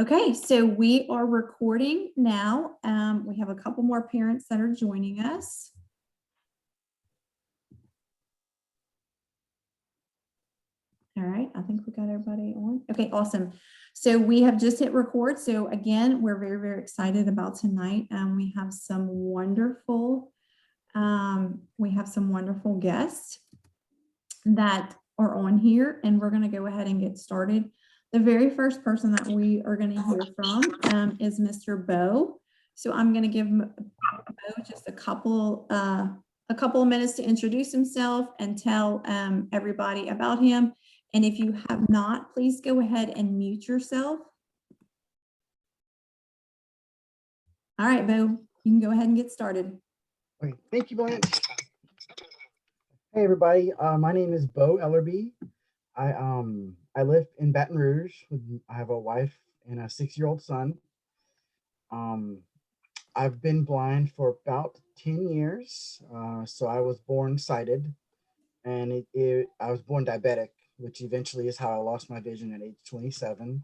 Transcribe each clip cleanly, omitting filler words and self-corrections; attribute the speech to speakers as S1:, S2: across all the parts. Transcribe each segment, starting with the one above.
S1: Okay, so we are recording now. We have a couple more parents that are joining us. All right, I think we got everybody on. Okay, awesome. So we have just hit record. So again, we're very, very excited about tonight. We have some wonderful guests that are on here, and we're going to go ahead and get started. The very first person that we are going to hear from is Mr. Bo. So I'm going to give Bo just a couple of minutes to introduce himself and tell everybody about him. And if you have not, please go ahead and mute yourself. All right, Bo, you can go ahead and get started.
S2: Okay, thank you, Blanche. Hey, everybody. My name is Bo Ellerby. I live in Baton Rouge. I have a wife and a 6-year-old son. I've been blind for about 10 years. So I was born sighted, and I was born diabetic, which eventually is how I lost my vision at age 27.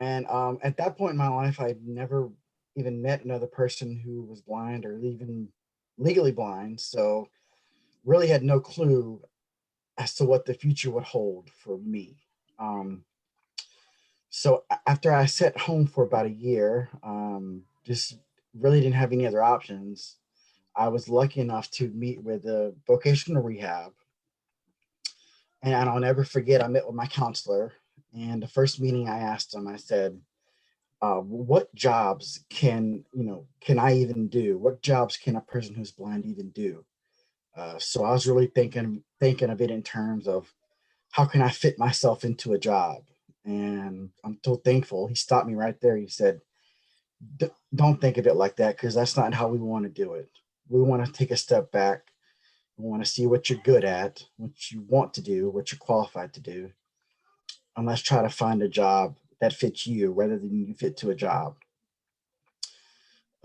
S2: And at that point in my life, I'd never even met another person who was blind or even legally blind. So really had no clue as to what the future would hold for me. So after I sat home for about a year, just really didn't have any other options. I was lucky enough to meet with a vocational rehab. And I'll never forget, I met with my counselor. And the first meeting I asked him, I said, what jobs can I even do? What jobs can a person who's blind even do? So I was really thinking of it in terms of how can I fit myself into a job? And I'm so thankful. He stopped me right there. He said, don't think of it like that, because that's not how we want to do it. We want to take a step back. We want to see what you're good at, what you want to do, what you're qualified to do. And let's try to find a job that fits you rather than you fit to a job.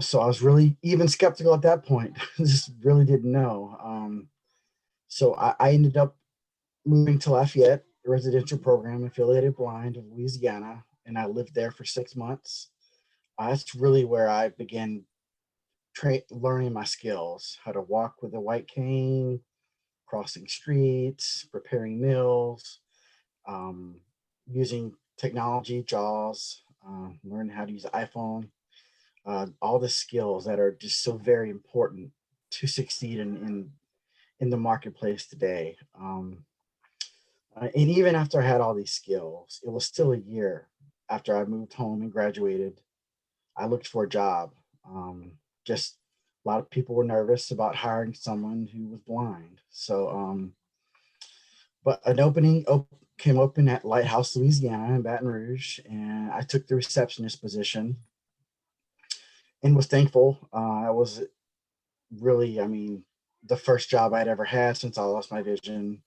S2: So I was really even skeptical at that point. Just really didn't know. So I ended up moving to Lafayette, a residential program affiliated blind of Louisiana, and I lived there for 6 months. That's really where I began learning my skills, how to walk with a white cane, crossing streets, preparing meals, using technology, JAWS, learning how to use iPhone, all the skills that are just so very important to succeed in the marketplace today. And even after I had all these skills, it was still a year after I moved home and graduated. I looked for a job. Just a lot of people were nervous about hiring someone who was blind. So, but an opening came open at Lighthouse, Louisiana in Baton Rouge, and I took the receptionist position and was thankful. I was really, the first job I'd ever had since I lost my vision.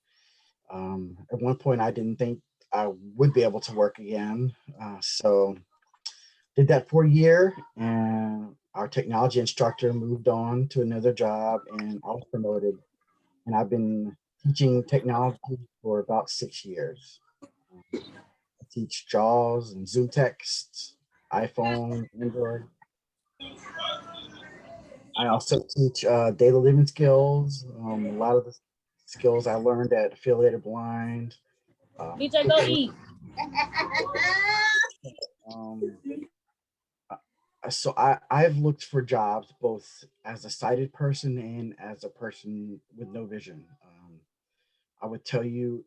S2: At one point, I didn't think I would be able to work again. So did that for a year, and our technology instructor moved on to another job, and I was promoted. And I've been teaching technology for about 6 years. I teach JAWS and Zoom text, iPhone, Android. I also teach daily living skills. A lot of the skills I learned at Affiliated Blind.
S3: DJ, go eat.
S2: So I've looked for jobs both as a sighted person and as a person with no vision. I would tell you,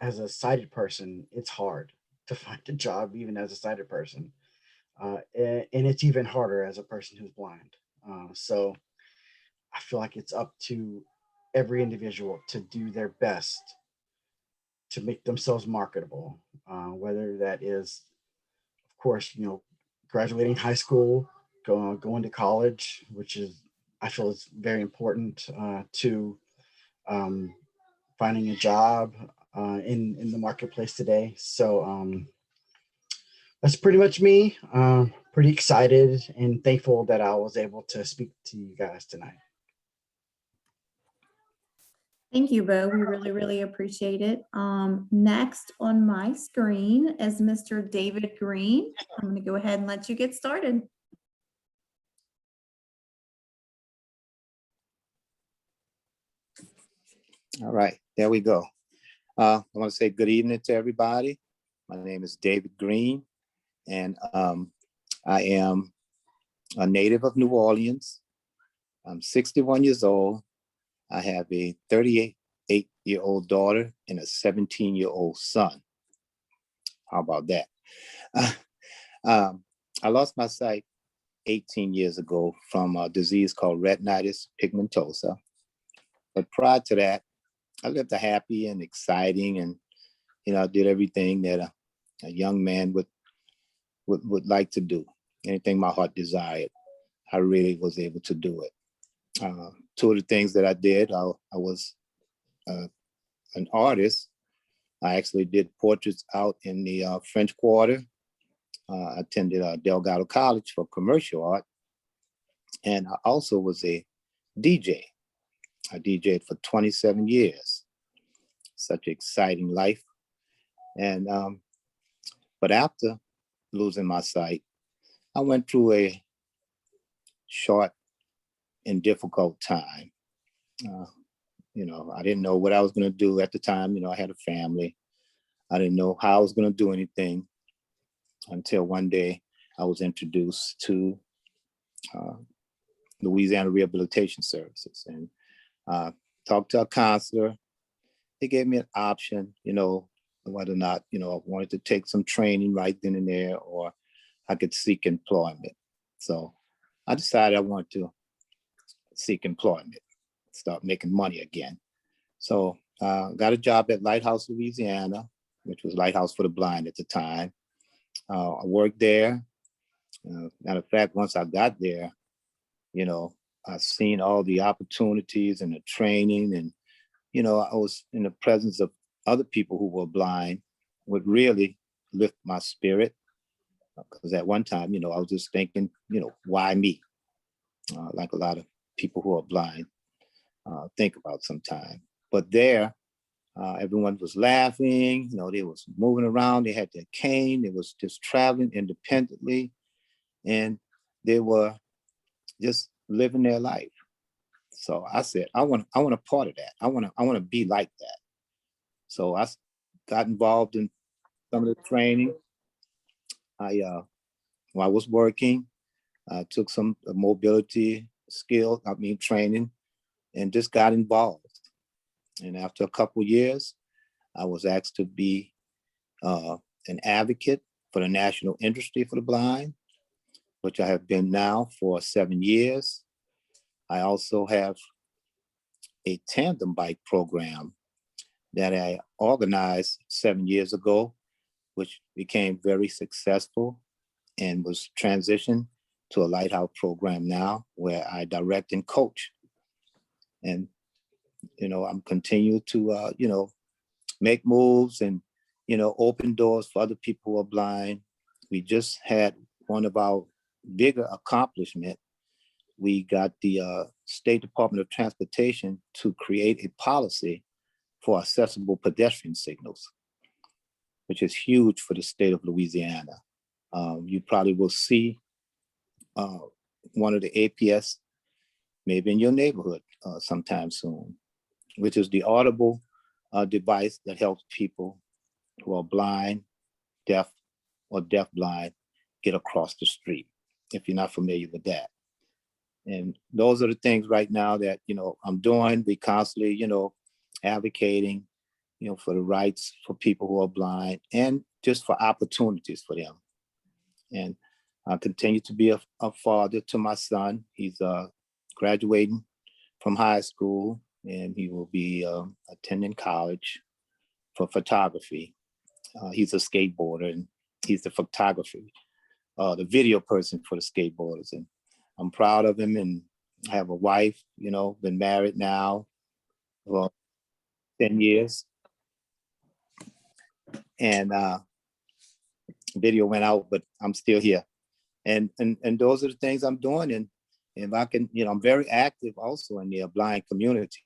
S2: as a sighted person, it's hard to find a job even as a sighted person. And it's even harder as a person who's blind. So I feel like it's up to every individual to do their best to make themselves marketable, whether that is, of course, graduating high school, going to college, which is, I feel, is very important to finding a job in the marketplace today. So that's pretty much me. Pretty excited and thankful that I was able to speak to you guys tonight.
S1: Thank you, Bo. We really, really appreciate it. Next on my screen is Mr. David Green. I'm going to go ahead and let you get started.
S4: All right, there we go. I want to say good evening to everybody. My name is David Green, and I am a native of New Orleans. I'm 61 years old. I have a 38-year-old daughter and a 17-year-old son. How about that? I lost my sight 18 years ago from a disease called retinitis pigmentosa. But prior to that, I lived a happy and exciting, and I did everything that a young man would like to do. Anything my heart desired, I really was able to do it. Two of the things that I did, I was an artist. I actually did portraits out in the French Quarter. I attended Delgado College for commercial art, and I also was a DJ. I DJed for 27 years. Such an exciting life. And but after losing my sight, I went through a short and difficult time. I didn't know what I was going to do at the time. I had a family. I didn't know how I was going to do anything until one day I was introduced to Louisiana Rehabilitation Services, and talked to a counselor. They gave me an option, whether or not, I wanted to take some training right then and there, or I could seek employment. So I decided I wanted to seek employment, start making money again. So got a job at Lighthouse, Louisiana, which was Lighthouse for the Blind at the time. I worked there. Matter of fact, once I got there, I've seen all the opportunities and the training, and I was in the presence of other people who were blind, would really lift my spirit. Because at one time, I was just thinking, why me? Like a lot of people who are blind think about sometimes. But there, everyone was laughing, they was moving around, they had their cane, they was just traveling independently, and they were just living their life. So I said, I want a part of that. I want to be like that. So I got involved in some of the training. While I was working, I took some mobility training, and just got involved. And after a couple of years, I was asked to be an advocate for the national industry for the blind, which I have been now for 7 years. I also have a tandem bike program that I organized 7 years ago, which became very successful and was transitioned to a Lighthouse program now, where I direct and coach. And, I'm continuing to, make moves and, open doors for other people who are blind. We just had one of our bigger accomplishments. We got the State Department of Transportation to create a policy for accessible pedestrian signals, which is huge for the state of Louisiana. You probably will see one of the APS maybe in your neighborhood sometime soon, which is the audible device that helps people who are blind, deaf, or deafblind get across the street, if you're not familiar with that. And those are the things right now that, I'm doing. We constantly, advocating, for the rights for people who are blind, and just for opportunities for them. And I continue to be a father to my son. He's graduating from high school, and he will be attending college for photography. He's a skateboarder, and he's the photography, the video person for the skateboarders. And I'm proud of him, and I have a wife, been married now for 10 years. And video went out, but I'm still here. And those are the things I'm doing. And if I can, I'm very active also in the blind community.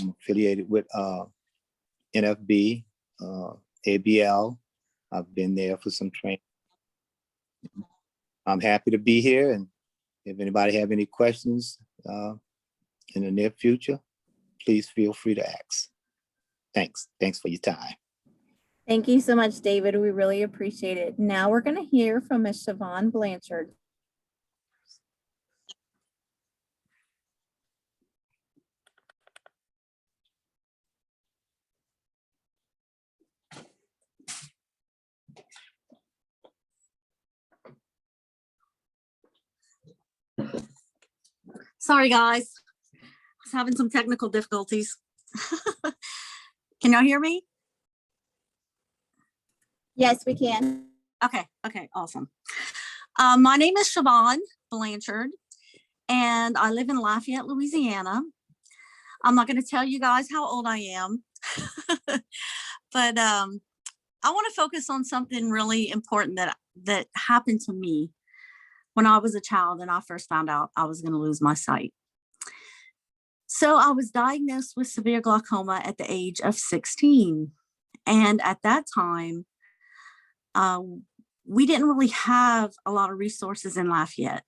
S4: I'm affiliated with NFB, ABL. I've been there for some training. I'm happy to be here, and if anybody have any questions in the near future, please feel free to ask. Thanks. Thanks for your time.
S5: Thank you so much, David. We really appreciate it. Now we're going to hear from Ms. Siobhan Blanchard.
S6: Sorry, guys. I was having some technical difficulties. Can y'all hear me?
S5: Yes, we can.
S6: Okay, awesome. My name is Siobhan Blanchard, and I live in Lafayette, Louisiana. I'm not going to tell you guys how old I am, but I want to focus on something really important that happened to me when I was a child and I first found out I was going to lose my sight. So I was diagnosed with severe glaucoma at the age of 16. And at that time, we didn't really have a lot of resources in Lafayette.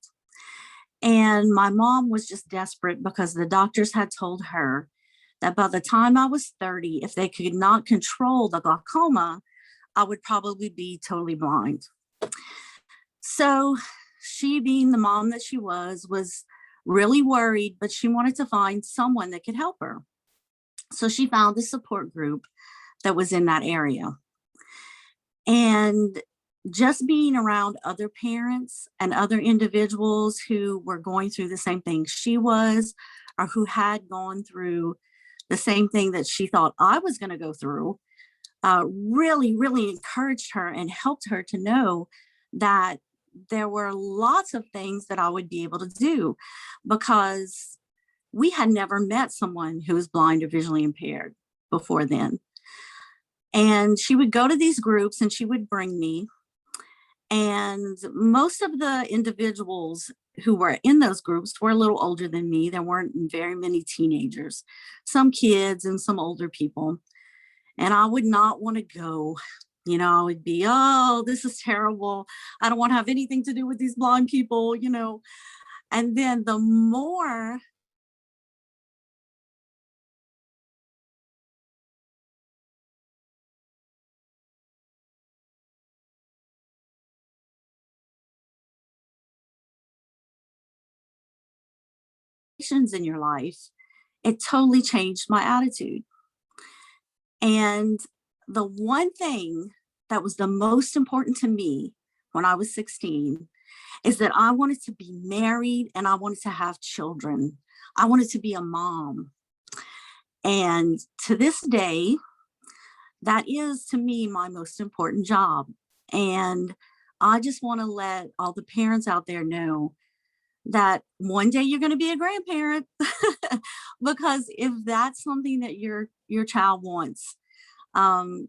S6: And my mom was just desperate because the doctors had told her that by the time I was 30, if they could not control the glaucoma, I would probably be totally blind. So she, being the mom that she was really worried, but she wanted to find someone that could help her. So she found a support group that was in that area. And just being around other parents and other individuals who were going through the same thing she was, or who had gone through the same thing that she thought I was going to go through, really, really encouraged her and helped her to know that there were lots of things that I would be able to do, because we had never met someone who was blind or visually impaired before then. And she would go to these groups and she would bring me. And most of the individuals who were in those groups were a little older than me. There weren't very many teenagers, some kids and some older people. And I would not want to go. You know, I would be, oh, this is terrible. I don't want to have anything to do with these blind people, you know. And then the more in your life, it totally changed my attitude. And the one thing that was the most important to me when I was 16 is that I wanted to be married and I wanted to have children. I wanted to be a mom. And to this day, that is to me my most important job. And I just want to let all the parents out there know that one day you're going to be a grandparent, because if that's something that your child wants,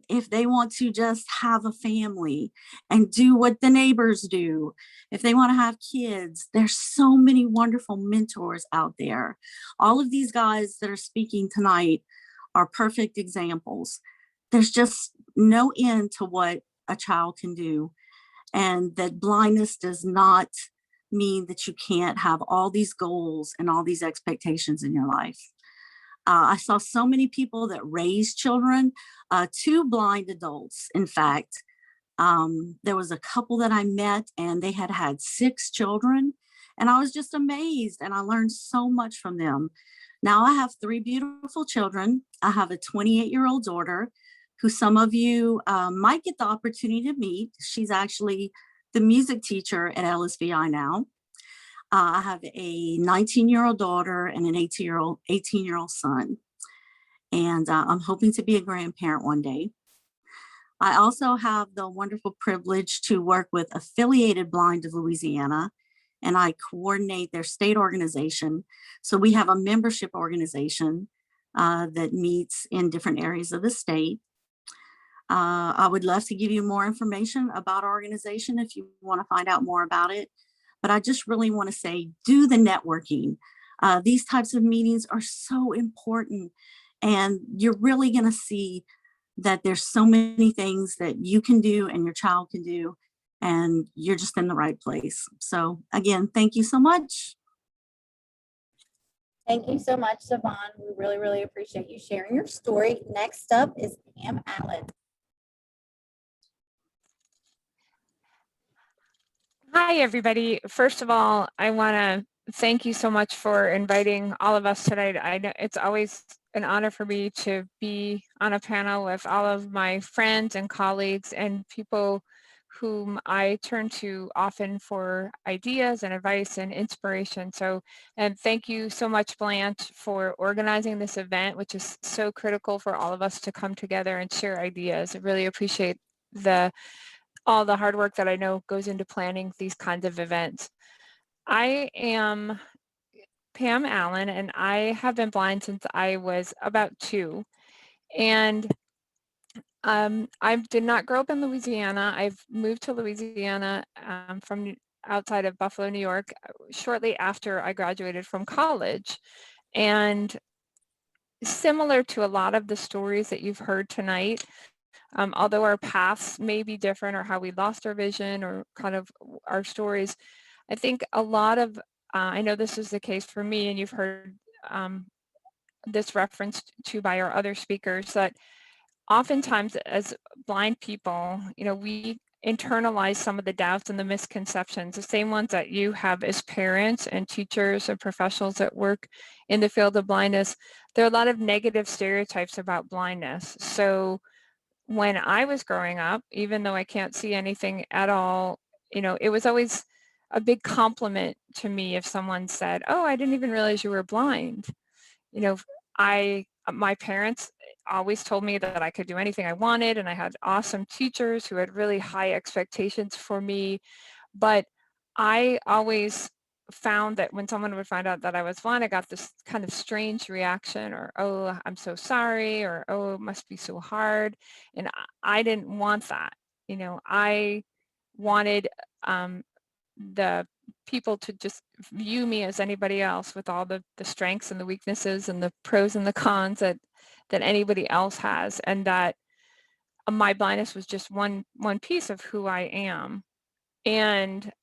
S6: if they want to just have a family and do what the neighbors do, if they want to have kids, there's so many wonderful mentors out there. All of these guys that are speaking tonight are perfect examples. There's just no end to what a child can do, and that blindness does not mean that you can't have all these goals and all these expectations in your life. I saw so many people that raised children, 2 blind adults. In fact, there was a couple that I met and they had had 6 children, and I was just amazed, and I learned so much from them. Now I have 3 beautiful children. I have a 28-year-old daughter who some of you might get the opportunity to meet. She's actually the music teacher at LSVI now. I have a 19-year-old daughter and an 18-year-old son. And I'm hoping to be a grandparent one day. I also have the wonderful privilege to work with Affiliated Blind of Louisiana, and I coordinate their state organization. So we have a membership organization that meets in different areas of the state. I would love to give you more information about our organization if you want to find out more about it. But I just really want to say, do the networking. These types of meetings are so important. And you're really going to see that there's so many things that you can do and your child can do, and you're just in the right place. So again, thank you so much.
S5: Thank you so much, Savon. We really, really appreciate you sharing your story. Next up is Pam Allen.
S7: Hi, everybody. First of all, I want to thank you so much for inviting all of us tonight. I know it's always an honor for me to be on a panel with all of my friends and colleagues and people whom I turn to often for ideas and advice and inspiration. So, and thank you so much, Blanche, for organizing this event, which is so critical for all of us to come together and share ideas. I really appreciate all the hard work that I know goes into planning these kinds of events. I am Pam Allen, and I have been blind since I was about 2. And I did not grow up in Louisiana. I've moved to Louisiana from outside of Buffalo, New York, shortly after I graduated from college. And similar to a lot of the stories that you've heard tonight, although our paths may be different, or how we lost our vision, or kind of our stories, I think a lot of, I know this is the case for me, and you've heard this referenced to by our other speakers, that oftentimes as blind people, we internalize some of the doubts and the misconceptions, the same ones that you have as parents and teachers and professionals that work in the field of blindness. There are a lot of negative stereotypes about blindness. So when I was growing up, even though I can't see anything at all, it was always a big compliment to me if someone said, "Oh, I didn't even realize you were blind." You know, my parents always told me that I could do anything I wanted, and I had awesome teachers who had really high expectations for me. But I always found that when someone would find out that I was blind, I got this kind of strange reaction, or, "Oh, I'm so sorry," or, "Oh, it must be so hard." And I didn't want that. I wanted the people to just view me as anybody else, with all the strengths and the weaknesses and the pros and the cons that anybody else has, and that my blindness was just one piece of who I am. And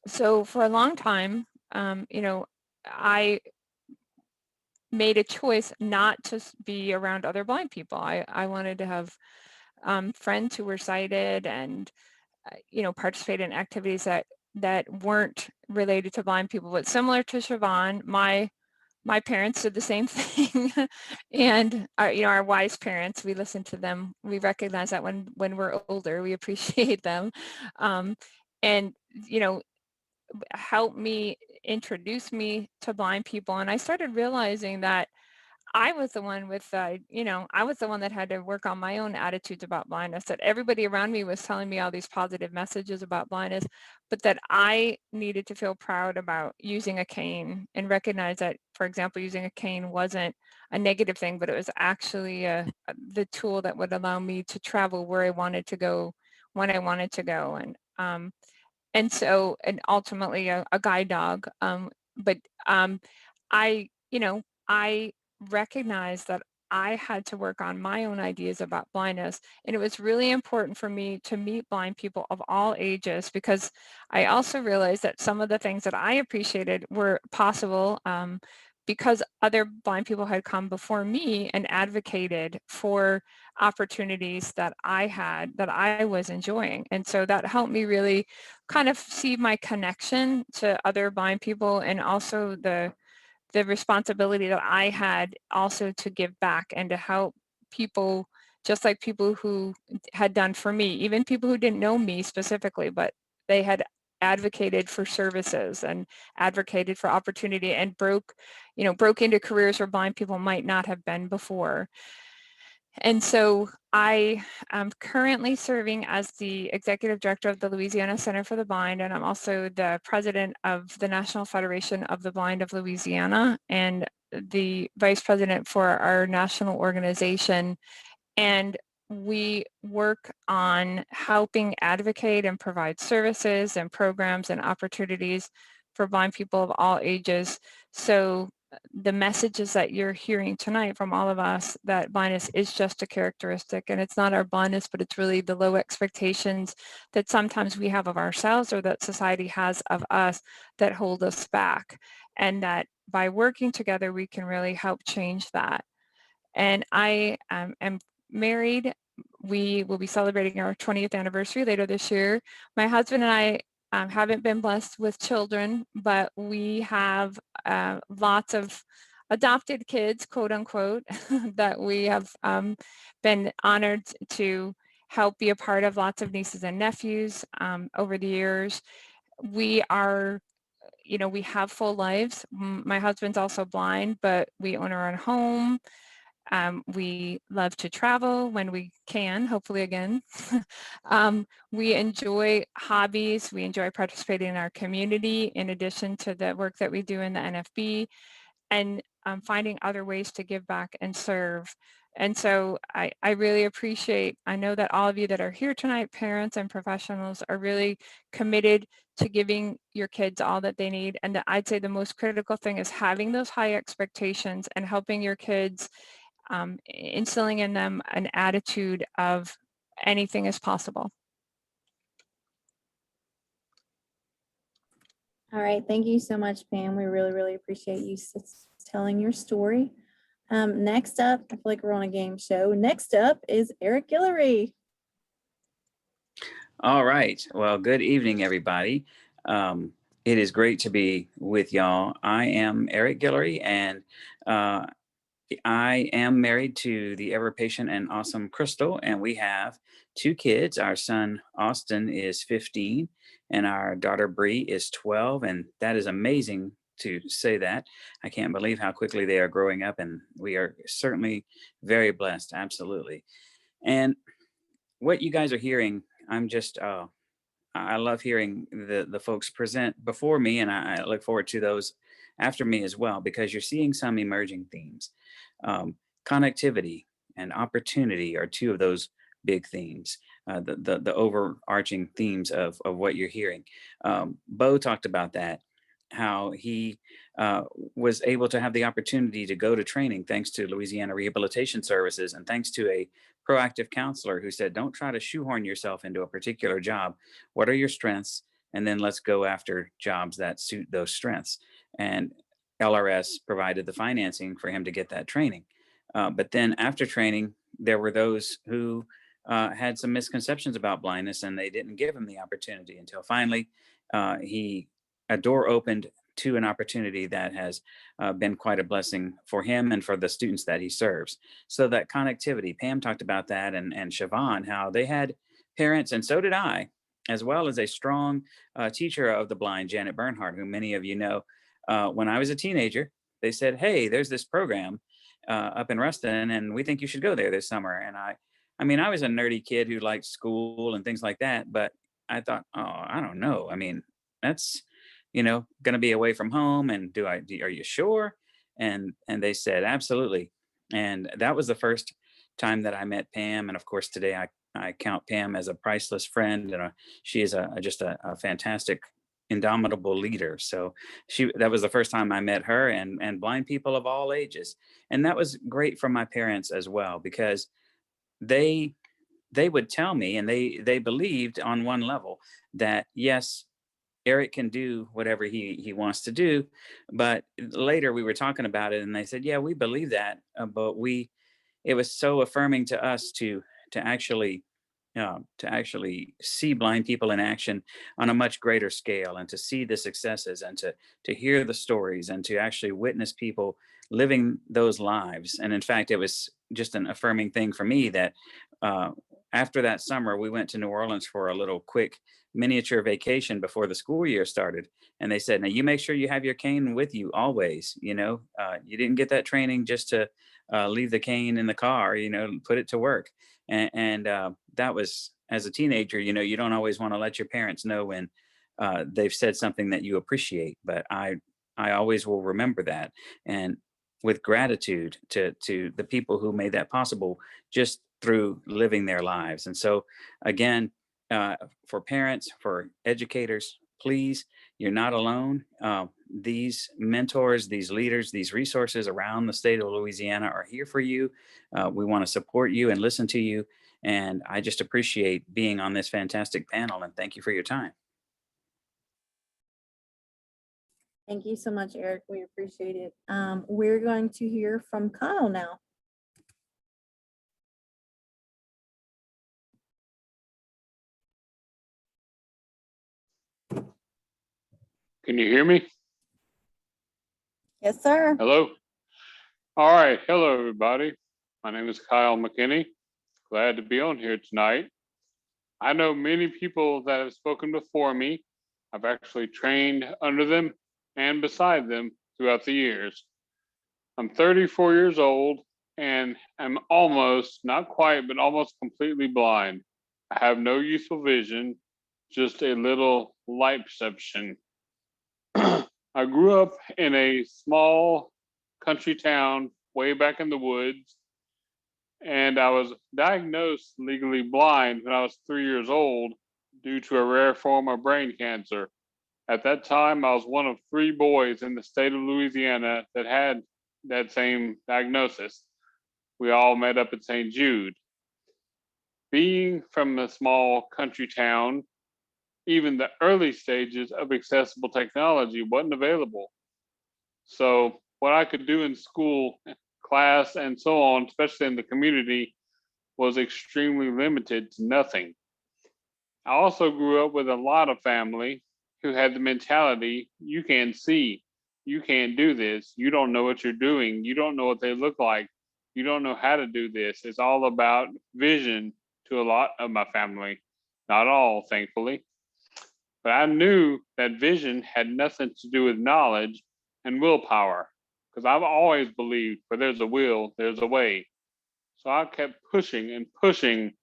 S7: so for a long time, I made a choice not to be around other blind people. I wanted to have friends who were sighted, and participate in activities that weren't related to blind people. But similar to Siobhan, my parents did the same thing. And our wise parents, we listen to them. We recognize that when we're older, we appreciate them. And help me, introduce me to blind people. And I started realizing that I was the one I was the one that had to work on my own attitudes about blindness, that everybody around me was telling me all these positive messages about blindness, but that I needed to feel proud about using a cane, and recognize that, for example, using a cane wasn't a negative thing, but it was actually the tool that would allow me to travel where I wanted to go, when I wanted to go. And so, and ultimately a guide dog. But I, I recognized that I had to work on my own ideas about blindness. And it was really important for me to meet blind people of all ages, because I also realized that some of the things that I appreciated were possible because other blind people had come before me and advocated for opportunities that I had, that I was enjoying. And so that helped me really kind of see my connection to other blind people, and also the responsibility that I had also to give back and to help people, just like people who had done for me, even people who didn't know me specifically, but they had advocated for services and advocated for opportunity, and broke into careers where blind people might not have been before. And so I am currently serving as the executive director of the Louisiana Center for the Blind, and I'm also the president of the National Federation of the Blind of Louisiana, and the vice president for our national organization. And we work on helping advocate and provide services and programs and opportunities for blind people of all ages. So the messages that you're hearing tonight from all of us, that blindness is just a characteristic, and it's not our blindness, but it's really the low expectations that sometimes we have of ourselves or that society has of us that hold us back. And that by working together, we can really help change that. And I am married. We will be celebrating our 20th anniversary later this year. My husband and I haven't been blessed with children, but we have lots of adopted kids, quote unquote, that we have been honored to help be a part of. Lots of nieces and nephews over the years. We are, we have full lives. My husband's also blind, but we own our own home. We love to travel when we can, hopefully again. We enjoy hobbies. We enjoy participating in our community in addition to the work that we do in the NFB, and finding other ways to give back and serve. And so I really appreciate, I know that all of you that are here tonight, parents and professionals, are really committed to giving your kids all that they need. And I'd say the most critical thing is having those high expectations and helping your kids, instilling in them an attitude of anything is possible.
S5: All right, thank you so much, Pam. We really, really appreciate you telling your story. Next up, I feel like we're on a game show. Next up is Eric Guillory.
S8: All right. Well, good evening, everybody. It is great to be with y'all. I am Eric Guillory, and I am married to the ever patient and awesome Crystal, and we have 2 kids. Our son Austin is 15, and our daughter Bree is 12, and that is amazing to say that. I can't believe how quickly they are growing up, and we are certainly very blessed. Absolutely. And what you guys are hearing, I'm just I love hearing the folks present before me, and I look forward to those after me as well, because you're seeing some emerging themes. Connectivity and opportunity are 2 of those big themes, the overarching themes of what you're hearing. Bo talked about that, how he was able to have the opportunity to go to training thanks to Louisiana Rehabilitation Services, and thanks to a proactive counselor who said, don't try to shoehorn yourself into a particular job. What are your strengths? And then let's go after jobs that suit those strengths. And LRS provided the financing for him to get that training. But then after training, there were those who had some misconceptions about blindness, and they didn't give him the opportunity until finally a door opened to an opportunity that has been quite a blessing for him and for the students that he serves. So that connectivity, Pam talked about that, and Siobhan, how they had parents, and so did I, as well as a strong teacher of the blind, Janet Bernhardt, who many of you know. When I was a teenager, they said, hey, there's this program up in Ruston, and we think you should go there this summer. And I mean, I was a nerdy kid who liked school and things like that, but I thought, oh, I don't know. I mean, that's, going to be away from home. And are you sure? And they said, absolutely. And that was the first time that I met Pam. And of course, today I count Pam as a priceless friend, and she is just a fantastic, indomitable leader. So that was the first time I met her, and blind people of all ages. And that was great for my parents as well, because they would tell me, and they believed on one level that, yes, Eric can do whatever he wants to do. But later we were talking about it, and they said, yeah, we believe that, but it was so affirming to us to actually see blind people in action on a much greater scale, and to see the successes, and to hear the stories, and to actually witness people living those lives. And in fact, it was just an affirming thing for me that after that summer, we went to New Orleans for a little quick miniature vacation before the school year started. And they said, now you make sure you have your cane with you always. You didn't get that training just to leave the cane in the car, put it to work. And that was, as a teenager, you don't always want to let your parents know when they've said something that you appreciate, but I always will remember that. And with gratitude to the people who made that possible just through living their lives. And so again, for parents, for educators, please you're not alone. These mentors, these leaders, these resources around the state of Louisiana are here for you. We want to support you and listen to you. And I just appreciate being on this fantastic panel, and thank you for your time.
S5: Thank you so much, Eric. We appreciate it. We're going to hear from Kyle now.
S9: Can you hear me?
S5: Yes, sir.
S9: Hello. All right. Hello, everybody. My name is Kyle McKinney. Glad to be on here tonight. I know many people that have spoken before me. I've actually trained under them and beside them throughout the years. I'm 34 years old and I'm almost, not quite, but almost completely blind. I have no useful vision, just a little light perception. I grew up in a small country town way back in the woods, and I was diagnosed legally blind when I was 3 years old due to a rare form of brain cancer. At that time, I was one of 3 boys in the state of Louisiana that had that same diagnosis. We all met up at St. Jude. Being from a small country town, even the early stages of accessible technology wasn't available. So what I could do in school, class, and so on, especially in the community, was extremely limited to nothing. I also grew up with a lot of family who had the mentality, you can't see, you can't do this, you don't know what you're doing, you don't know what they look like, you don't know how to do this. It's all about vision to a lot of my family, not all, thankfully. But I knew that vision had nothing to do with knowledge and willpower, because I've always believed where there's a will, there's a way. So I kept pushing and pushing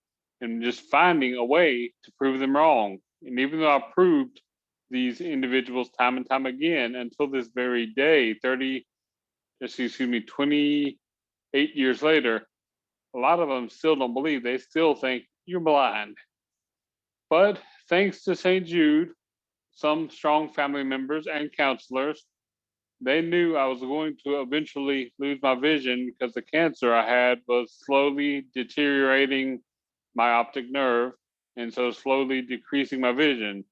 S9: and just finding a way to prove them wrong. And even though I proved these individuals time and time again until this very day, 28 years later, a lot of them still don't believe. They still think you're blind. But thanks to St. Jude, some strong family members and counselors, they knew I was going to eventually lose my vision because the cancer I had was slowly deteriorating my optic nerve and so slowly decreasing my vision.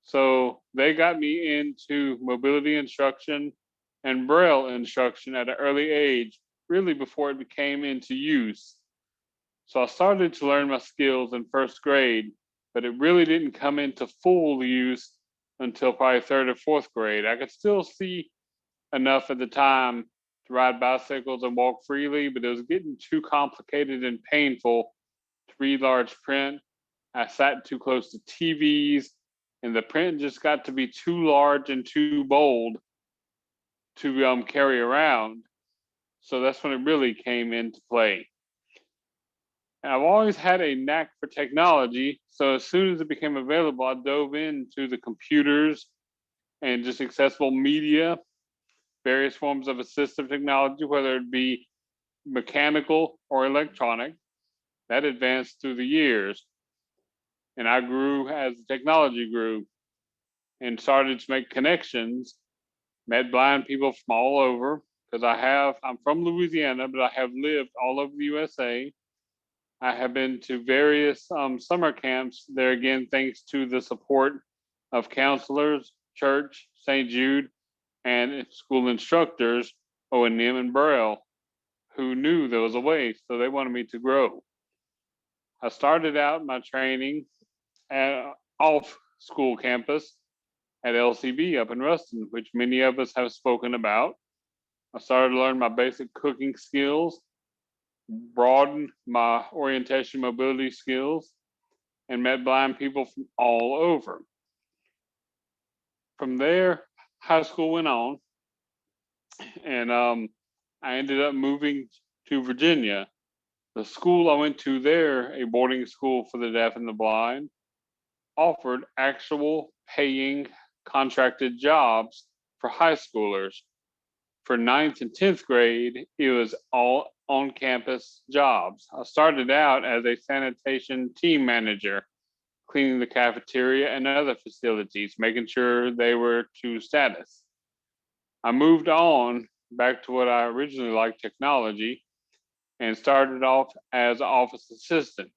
S9: So they got me into mobility instruction and Braille instruction at an early age, really before it came into use. So I started to learn my skills in first grade, but it really didn't come into full use until probably 3rd or 4th grade. I could still see enough at the time to ride bicycles and walk freely, but it was getting too complicated and painful to read large print. I sat too close to TVs, and the print just got to be too large and too bold to carry around. So that's when it really came into play. And I've always had a knack for technology, so as soon as it became available, I dove into the computers and just accessible media, various forms of assistive technology, whether it be mechanical or electronic. That advanced through the years. And I grew as the technology grew and started to make connections, met blind people from all over, because I'm from Louisiana, but I have lived all over the USA. I have been to various summer camps there again, thanks to the support of counselors, church, St. Jude, and school instructors, O&M and Braille, who knew there was a way, so they wanted me to grow. I started out my training at off school campus at LCB up in Ruston, which many of us have spoken about. I started to learn my basic cooking skills, broadened my orientation mobility skills, and met blind people from all over. From there, high school went on, and I ended up moving to Virginia. The school I went to there, a boarding school for the deaf and the blind, offered actual paying contracted jobs for high schoolers. For 9th and 10th grade, it was all on-campus jobs. I started out as a sanitation team manager, cleaning the cafeteria and other facilities, making sure they were to status. I moved on back to what I originally liked, technology, and started off as an office assistant.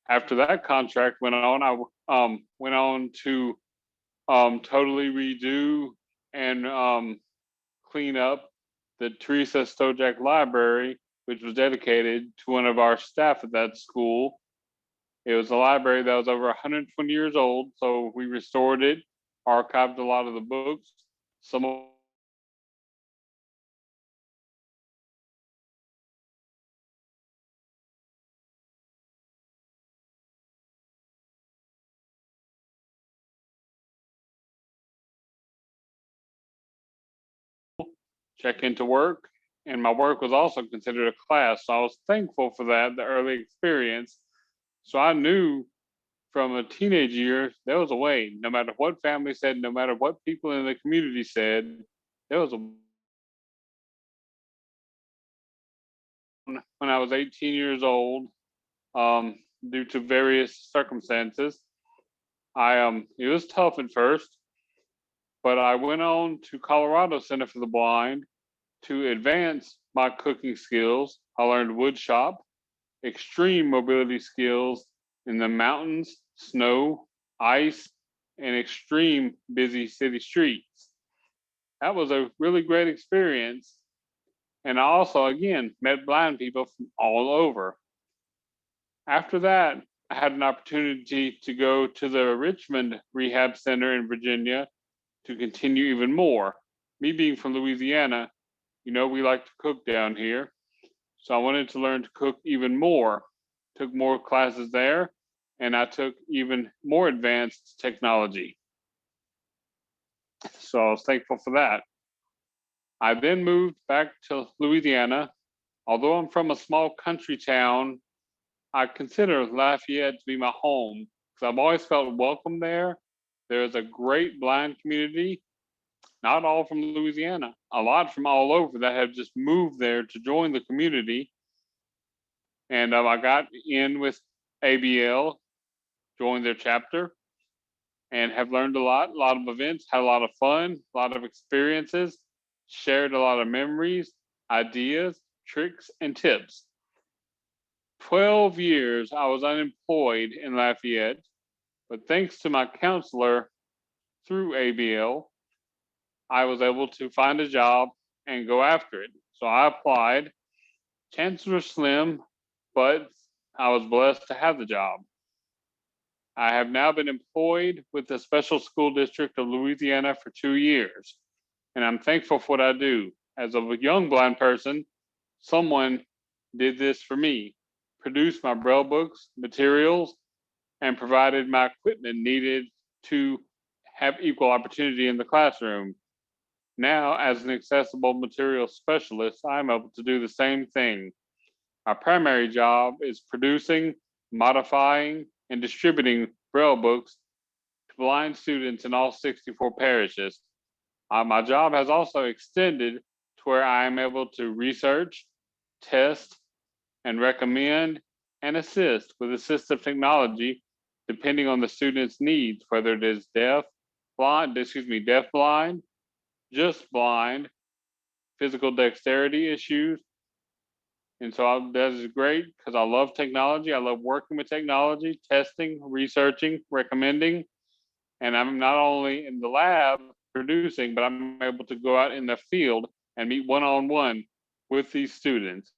S9: After that contract went on, I went on to totally redo and clean up the Teresa Stojak Library, which was dedicated to one of our staff at that school. It was a library that was over 120 years old, so we restored it, archived a lot of the books. Some of check into work, and my work was also considered a class. So I was thankful for that, the early experience. So I knew from a teenage year, there was a way, no matter what family said, no matter what people in the community said, there was a when I was 18 years old, due to various circumstances. It was tough at first, but I went on to Colorado Center for the Blind to advance my cooking skills. I learned wood shop, extreme mobility skills in the mountains, snow, ice, and extreme busy city streets. That was a really great experience. And I also, again, met blind people from all over. After that, I had an opportunity to go to the Richmond Rehab Center in Virginia to continue even more. Me being from Louisiana, we like to cook down here. So I wanted to learn to cook even more. Took more classes there, and I took even more advanced technology. So I was thankful for that. I then moved back to Louisiana. Although I'm from a small country town, I consider Lafayette to be my home because I've always felt welcome there. There's a great blind community, not all from Louisiana, a lot from all over that have just moved there to join the community. And I got in with ABL, joined their chapter, and have learned a lot of events, had a lot of fun, a lot of experiences, shared a lot of memories, ideas, tricks, and tips. 12 years I was unemployed in Lafayette, but thanks to my counselor through ABL, I was able to find a job and go after it. So I applied. Chances were slim, but I was blessed to have the job. I have now been employed with the Special School District of Louisiana for 2 years, and I'm thankful for what I do. As a young blind person, someone did this for me, produced my Braille books, materials, and provided my equipment needed to have equal opportunity in the classroom. Now, as an accessible materials specialist, I'm able to do the same thing. My primary job is producing, modifying, and distributing Braille books to blind students in all 64 parishes. My job has also extended to where I am able to research, test, and recommend and assist with assistive technology depending on the student's needs, whether it is deaf blind, just blind, physical dexterity issues. And so that is great because I love technology. I love working with technology, testing, researching, recommending. And I'm not only in the lab producing, but I'm able to go out in the field and meet one-on-one with these students.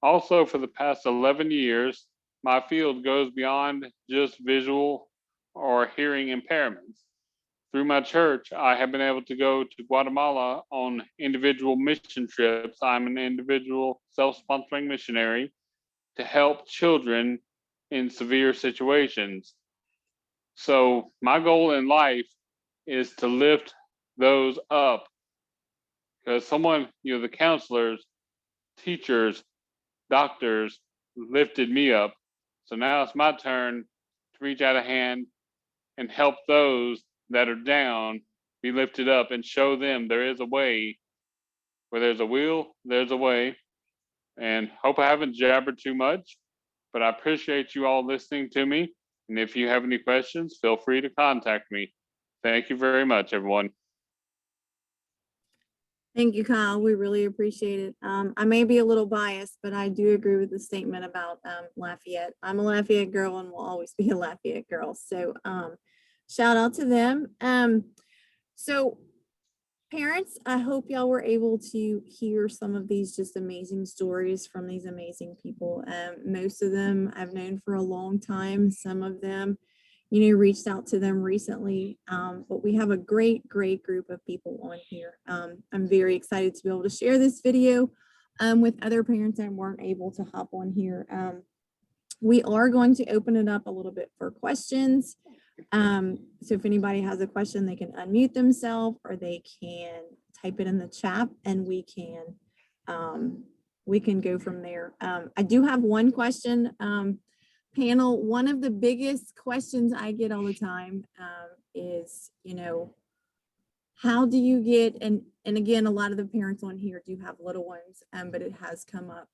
S9: Also, for the past 11 years, my field goes beyond just visual or hearing impairments. Through my church, I have been able to go to Guatemala on individual mission trips. I'm an individual self-sponsoring missionary to help children in severe situations. So my goal in life is to lift those up because the counselors, teachers, doctors lifted me up. So now it's my turn to reach out a hand and help those that are down be lifted up and show them there is a way. Where there's a will, there's a way. And hope I haven't jabbered too much, but I appreciate you all listening to me. And if you have any questions, feel free to contact me. Thank you very much, everyone.
S5: Thank you, Kyle. We really appreciate it. I may be a little biased, but I do agree with the statement about Lafayette. I'm a Lafayette girl and will always be a Lafayette girl. So shout out to them. So parents, I hope y'all were able to hear some of these just amazing stories from these amazing people. Most of them I've known for a long time. Some of them, reached out to them recently. But we have a great group of people on here. I'm very excited to be able to share this video with other parents that weren't able to hop on here. We are going to open it up a little bit for questions. So if anybody has a question, they can unmute themselves or they can type it in the chat and we can go from there. I do have one question, panel. One of the biggest questions I get all the time is, how do you get, and again, a lot of the parents on here do have little ones, but it has come up.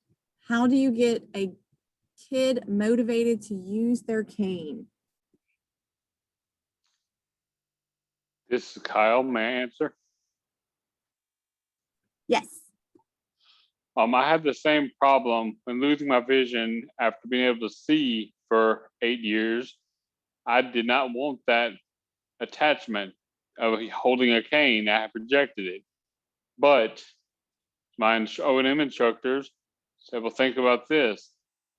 S5: How do you get a kid motivated to use their cane?
S9: This is Kyle. May I answer?
S5: Yes.
S9: I had the same problem when losing my vision after being able to see for 8 years. I did not want that attachment of holding a cane. I have rejected it. But my O&M instructors said, well, think about this.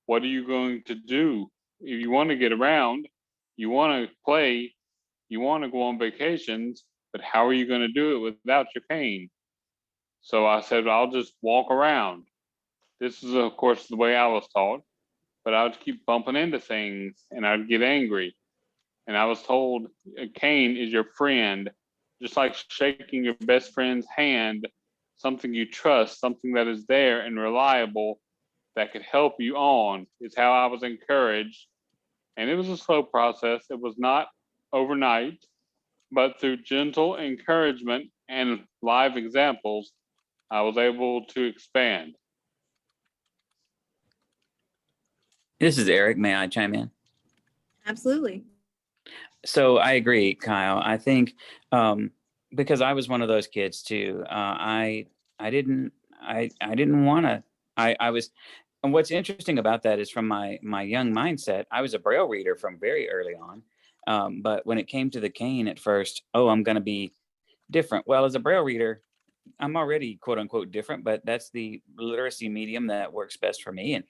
S9: What are you going to do? If you want to get around, you want to play, you want to go on vacations, but how are you going to do it without your cane? So I said, I'll just walk around. This is, of course, the way I was taught, but I would keep bumping into things and I'd get angry. And I was told a cane is your friend, just like shaking your best friend's hand, something you trust, something that is there and reliable that could help you on, is how I was encouraged. And it was a slow process. It was not overnight, but through gentle encouragement and live examples, I was able to expand.
S8: This is Eric. May I chime in?
S5: Absolutely.
S8: So I agree, Kyle. I think because I was one of those kids too. I didn't want to. I was. And what's interesting about that is from my young mindset, I was a Braille reader from very early on. But when it came to the cane at first, I'm going to be different. Well, as a Braille reader, I'm already quote unquote different, but that's the literacy medium that works best for me. And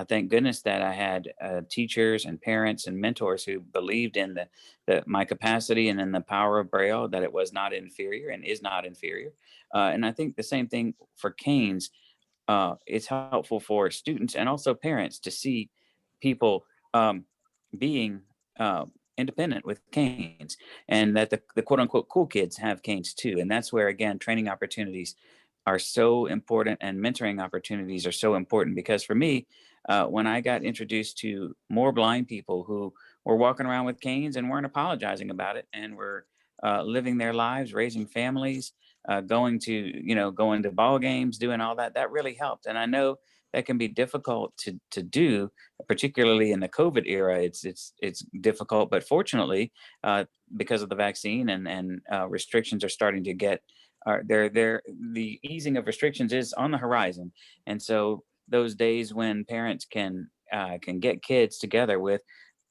S8: thank goodness that I had teachers and parents and mentors who believed in my capacity and in the power of Braille, that it was not inferior and is not inferior. And I think the same thing for canes. It's helpful for students and also parents to see people being independent with canes, and that the quote unquote cool kids have canes too. And that's where, again, training opportunities are so important and mentoring opportunities are so important, because for me, when I got introduced to more blind people who were walking around with canes and weren't apologizing about it and were living their lives, raising families, going to ball games, doing all that, that really helped. And I know that can be difficult to do, particularly in the COVID era. It's difficult, but fortunately, because of the vaccine and restrictions are starting to get, the easing of restrictions is on the horizon. And so those days when parents can get kids together with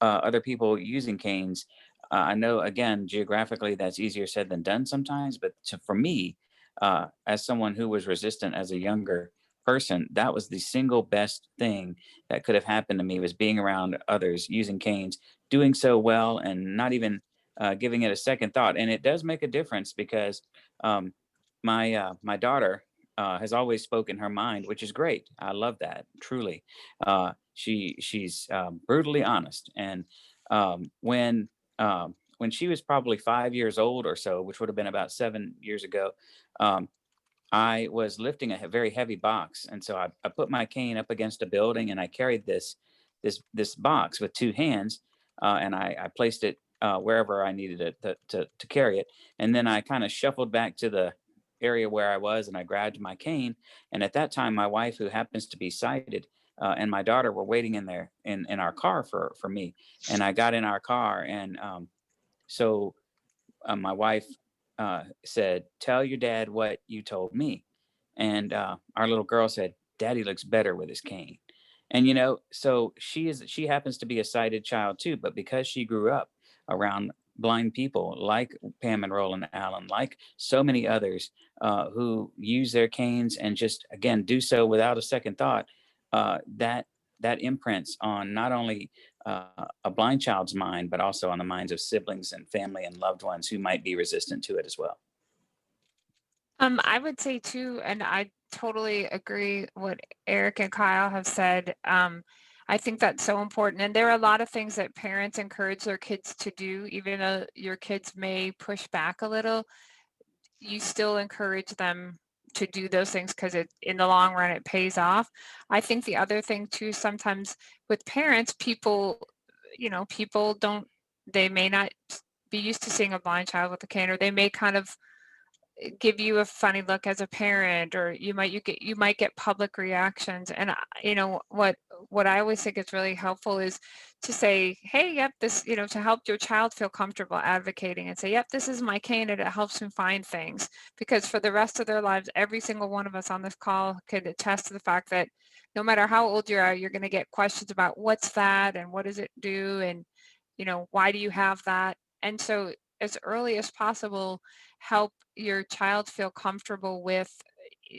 S8: other people using canes, I know, again, geographically, that's easier said than done sometimes. But for me, as someone who was resistant as a younger person, that was the single best thing that could have happened to me, was being around others using canes, doing so well, and not even giving it a second thought. And it does make a difference, because my daughter has always spoken her mind, which is great. I love that, truly. She's brutally honest. And when she was probably 5 years old or so, which would have been about 7 years ago, I was lifting a very heavy box. And so I put my cane up against a building and I carried this box with two hands, and I placed it wherever I needed it to carry it. And then I kind of shuffled back to the area where I was and I grabbed my cane. And at that time, my wife, who happens to be sighted, and my daughter were waiting in there in our car for me. And I got in our car, and so my wife said, "Tell your dad what you told me." And our little girl said, "Daddy looks better with his cane." And so she happens to be a sighted child too, but because she grew up around blind people like Pam and Roland Allen, like so many others who use their canes and just again do so without a second thought, that imprints on not only a blind child's mind, but also on the minds of siblings and family and loved ones who might be resistant to it as well.
S7: I would say too, and I totally agree what Eric and Kyle have said. I think that's so important. And there are a lot of things that parents encourage their kids to do, even though your kids may push back a little, you still encourage them to do those things because in the long run, it pays off. I think the other thing too, sometimes with parents, people don't, they may not be used to seeing a blind child with a cane, or they may kind of give you a funny look as a parent, or you might get public reactions. And what I always think is really helpful is to say, hey, yep, this, to help your child feel comfortable advocating and say, yep, this is my cane, and it helps them find things. Because for the rest of their lives, every single one of us on this call could attest to the fact that no matter how old you are, you're going to get questions about what's that and what does it do, and why do you have that. And so as early as possible, help your child feel comfortable with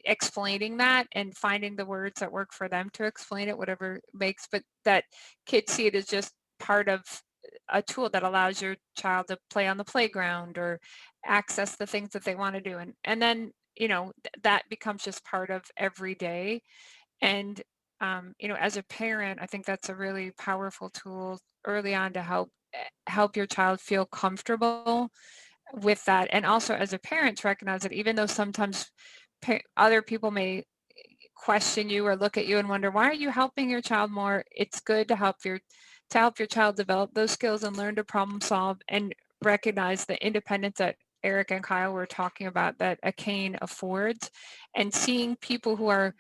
S7: explaining that and finding the words that work for them to explain it, whatever makes, but that kids see it as just part of a tool that allows your child to play on the playground or access the things that they want to do. And then, that becomes just part of every day. And, as a parent, I think that's a really powerful tool early on to help your child feel comfortable with that. And also as a parent, to recognize that even though sometimes other people may question you or look at you and wonder, why are you helping your child more? It's good to help your child develop those skills and learn to problem solve and recognize the independence that Eric and Kyle were talking about that a cane affords, and seeing people who are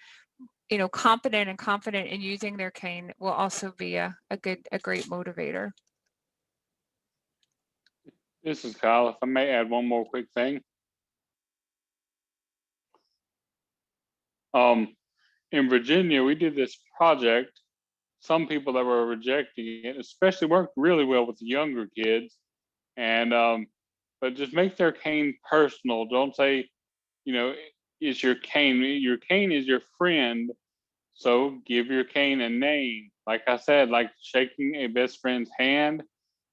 S7: competent and confident in using their cane will also be a great motivator.
S9: This is Kyle. If I may add one more quick thing. In Virginia, we did this project. Some people that were rejecting it, especially, worked really well with the younger kids. And but just make their cane personal. Don't say, is your cane. Your cane is your friend. So give your cane a name. Like I said, like shaking a best friend's hand,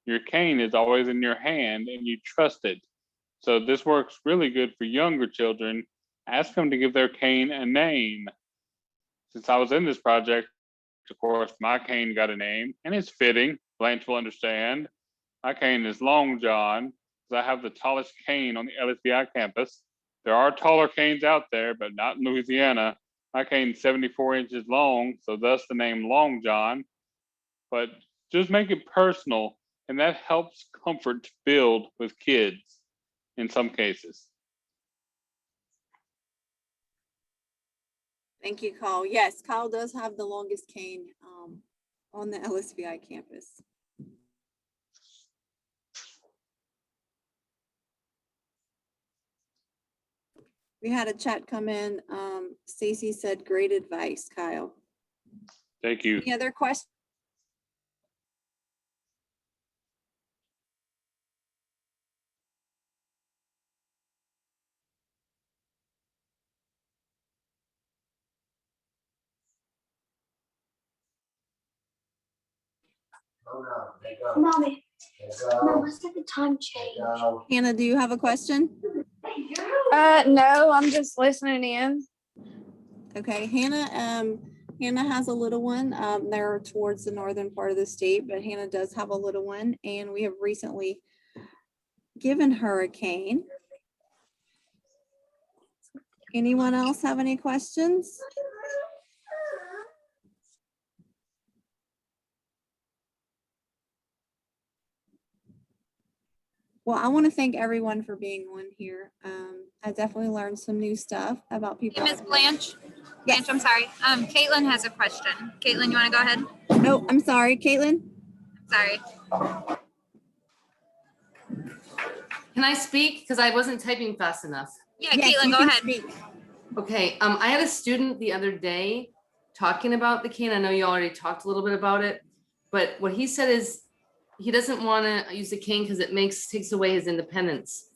S9: your cane is always in your hand and you trust it. So this works really good for younger children. Ask them to give their cane a name. Since I was in this project, of course, my cane got a name, and it's fitting. Blanche will understand. My cane is Long John, because I have the tallest cane on the LSBI campus. There are taller canes out there, but not in Louisiana. My cane's 74 inches long, so thus the name Long John. But just make it personal, and that helps comfort build with kids in some cases.
S5: Thank you, Kyle. Yes, Kyle does have the longest cane on the LSVI campus. We had a chat come in. Stacy said, great advice, Kyle.
S9: Thank you.
S5: Any other questions?
S10: Mommy, let's get the time change.
S5: Hannah, do you have a question?
S10: No, I'm just listening in.
S5: Okay, Hannah has a little one. They're towards the northern part of the state, but Hannah does have a little one, and we have recently given her a cane. Anyone else have any questions? Well, I want to thank everyone for being on here. I definitely learned some new stuff about people.
S11: Hey, Ms. Blanche.
S5: Yes.
S11: I'm sorry. Caitlin has a question. Caitlin, you want to go ahead?
S5: Oh, I'm sorry, Caitlin.
S11: Sorry.
S12: Can I speak? Because I wasn't typing fast enough.
S11: Yeah,
S5: Yes,
S11: Caitlin,
S5: you
S11: go
S5: can
S11: ahead.
S5: speak.
S12: Okay, I had a student the other day talking about the cane. I know you already talked a little bit about it, but what he said is he doesn't want to use the cane because it takes away his independence.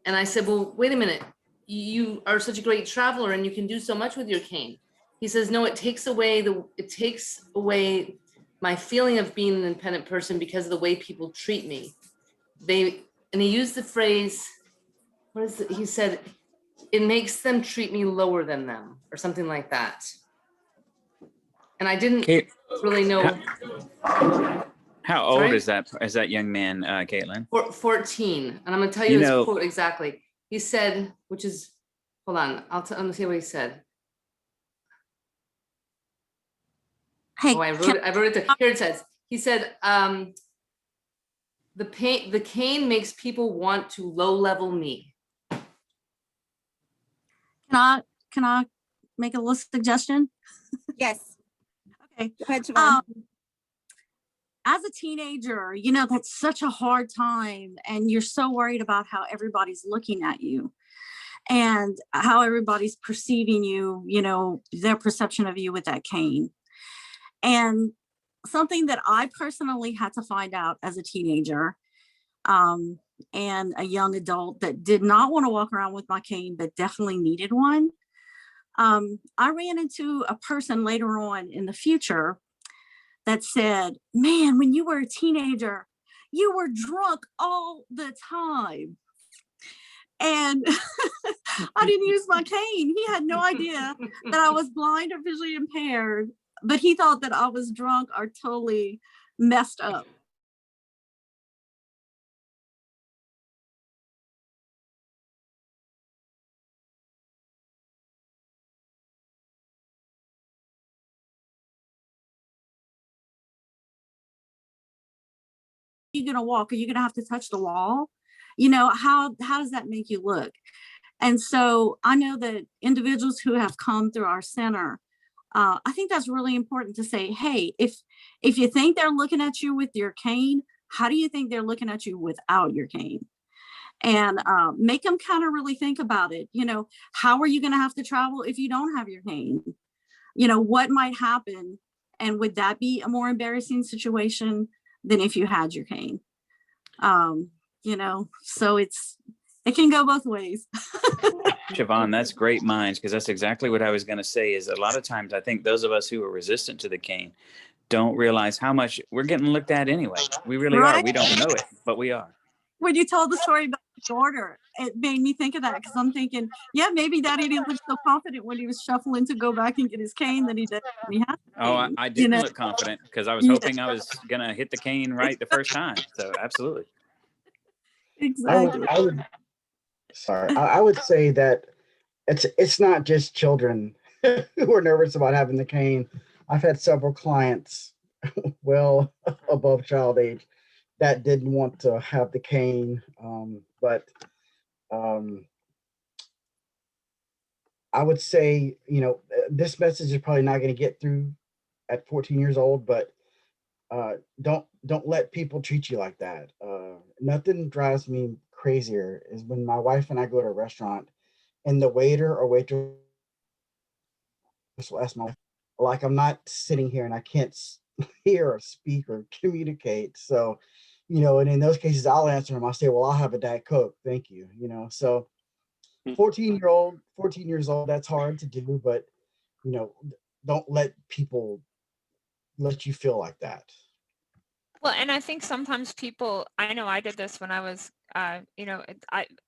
S12: And I said, well, wait a minute. You are such a great traveler and you can do so much with your cane. He says, no, it takes away my feeling of being an independent person because of the way people treat me. And he used the phrase, he said, it makes them treat me lower than them or something like that. And I didn't
S8: Kate,
S12: really know.
S8: how old
S12: Sorry?
S8: is that young man, Caitlin?
S12: 14. And I'm going to tell
S8: You
S12: you his
S8: know-
S12: quote exactly. He said, which is, hold on, I'm see what he said.
S6: Hey,
S12: Oh, I wrote it there. Here it says, he said, the cane makes people want to low level me.
S6: can I make a little suggestion?
S5: Yes.
S6: Okay.
S5: Go ahead, Siobhan.
S6: As a teenager, you know, that's such a hard time and you're so worried about how everybody's looking at you and how everybody's perceiving you, you know, their perception of you with that cane. And something that I personally had to find out as a teenager and a young adult that did not want to walk around with my cane, but definitely needed one. I ran into a person later on in the future that said, man, when you were a teenager, you were drunk all the time. And I didn't use my cane. He had no idea that I was blind or visually impaired, but he thought that I was drunk or totally messed up. Are you going to walk? Are you going to have to touch the wall? You know, how does that make you look? And so I know that individuals who have come through our center, I think that's really important to say, hey, if you think they're looking at you with your cane, how do you think they're looking at you without your cane? And make them kind of really think about it. You know, how are you going to have to travel if you don't have your cane? You know, what might happen? And would that be a more embarrassing situation than if you had your cane? You know, so it can go both ways.
S8: Siobhan, that's great minds, because that's exactly what I was going to say. Is a lot of times I think those of us who are resistant to the cane don't realize how much we're getting looked at anyway. We really are. We don't know it, but we are.
S6: When you told the story about your daughter, it made me think of that, because I'm thinking, yeah, maybe Daddy didn't look so confident when he was shuffling to go back and get his cane that he did when he had the
S8: Oh,
S6: cane,
S8: I
S6: you
S8: didn't
S6: know?
S8: look confident because I was
S6: Yeah.
S8: hoping I was going to hit the cane right the first time. So absolutely.
S6: Exactly.
S2: I would say that it's not just children who are nervous about having the cane. I've had several clients well above child age that didn't want to have the cane, but I would say, you know, this message is probably not going to get through at 14 years old, but don't let people treat you like that. Nothing drives me crazier is when my wife and I go to a restaurant and the waiter or waitress will ask my wife, like, I'm not sitting here and I can't hear or speak or communicate. So, you know, and in those cases, I'll answer them. I'll say, well, I'll have a Diet Coke. Thank you. You know, so 14 years old, that's hard to do, but, you know, don't let people let you feel like that.
S7: Well, and I think sometimes people, I know I did this when I was, you know,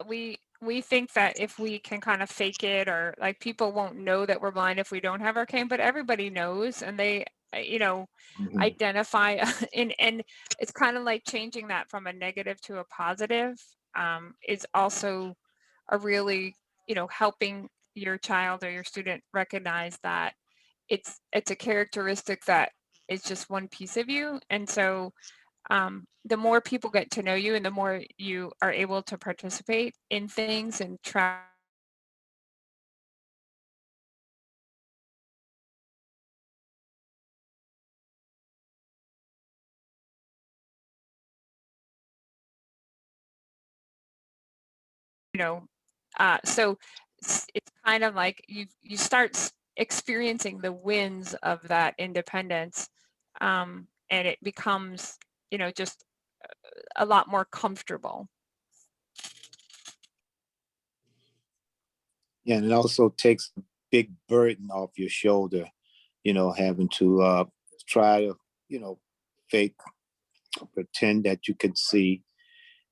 S7: we think that if we can kind of fake it, or like people won't know that we're blind if we don't have our cane, but everybody knows, and they, you know, identify and it's kind of like changing that from a negative to a positive is also a really, you know, helping your child or your student recognize that it's a characteristic that is just one piece of you. And so the more people get to know you and the more you are able to participate in things and try so it's kind of like you start experiencing the wins of that independence, and it becomes, just a lot more comfortable.
S4: Yeah, and it also takes a big burden off your shoulder, having to try to, fake, pretend that you can see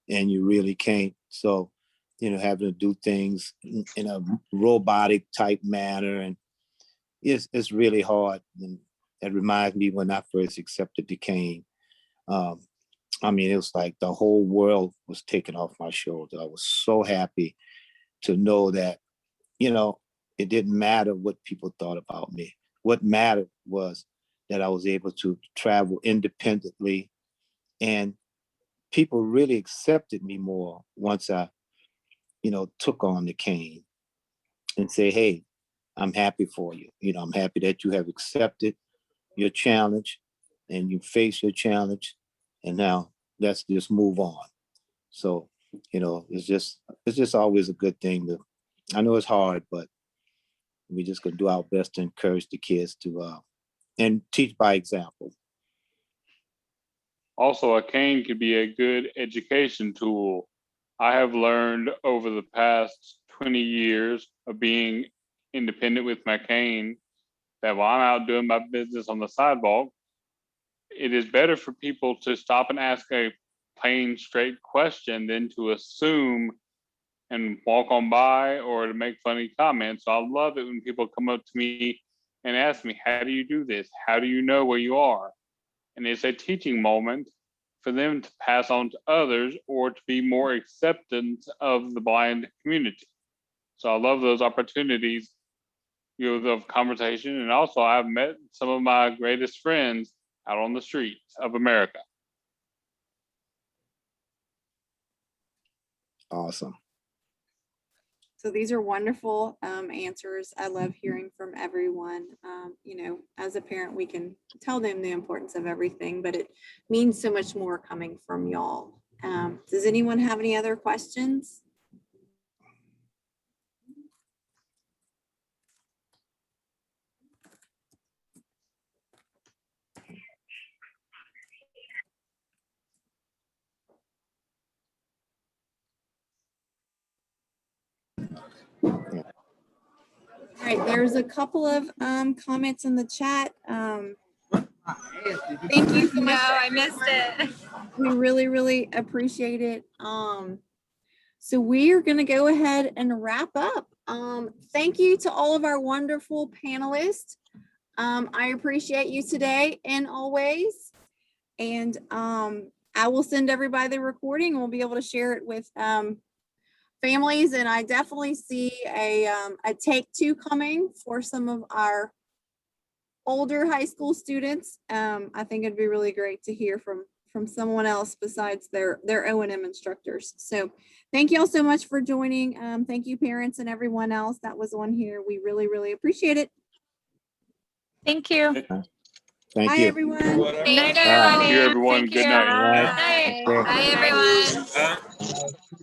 S4: and you really can't. So, having to do things in a robotic type manner, and it's really hard. And that reminds me when I first accepted the cane. It was like the whole world was taken off my shoulder. I was so happy to know that, it didn't matter what people thought about me. What mattered was that I was able to travel independently, and people really accepted me more once I, took on the cane and say, hey, I'm happy for you. I'm happy that you have accepted your challenge and you face your challenge. And now let's just move on. So, it's just always a good thing I know it's hard, but we just gonna do our best to encourage the kids to and teach by example.
S9: Also, a cane could be a good education tool. I have learned over the past 20 years of being independent with my cane that while I'm out doing my business on the sidewalk, it is better for people to stop and ask a plain, straight question than to assume and walk on by or to make funny comments. So I love it when people come up to me and ask me, how do you do this? How do you know where you are? And it's a teaching moment for them to pass on to others or to be more acceptant of the blind community. So I love those opportunities, of conversation. And also I've met some of my greatest friends out on the streets of America.
S4: Awesome.
S5: So these are wonderful answers. I love hearing from everyone. As a parent, we can tell them the importance of everything, but it means so much more coming from y'all. Does anyone have any other questions? All right, there's a couple of comments in the chat. Thank you so
S11: No,
S5: much.
S11: I missed it.
S5: We really, really appreciate it. So we are going to go ahead and wrap up. Thank you to all of our wonderful panelists. I appreciate you today and always. And I will send everybody the recording. We'll be able to share it with families. And I definitely see a take 2 coming for some of our older high school students. I think it'd be really great to hear from someone else besides their O&M instructors. So thank you all so much for joining. Thank you, parents and everyone else that was on here. We really, really appreciate it.
S7: Thank you.
S4: Thank
S5: Bye,
S4: you.
S5: everyone.
S7: Good night,
S4: Bye.
S7: everybody.
S9: Thank you, everyone.
S7: Thank
S9: Good
S7: you.
S9: night.
S11: Good night.
S4: Okay.
S11: Bye, everyone.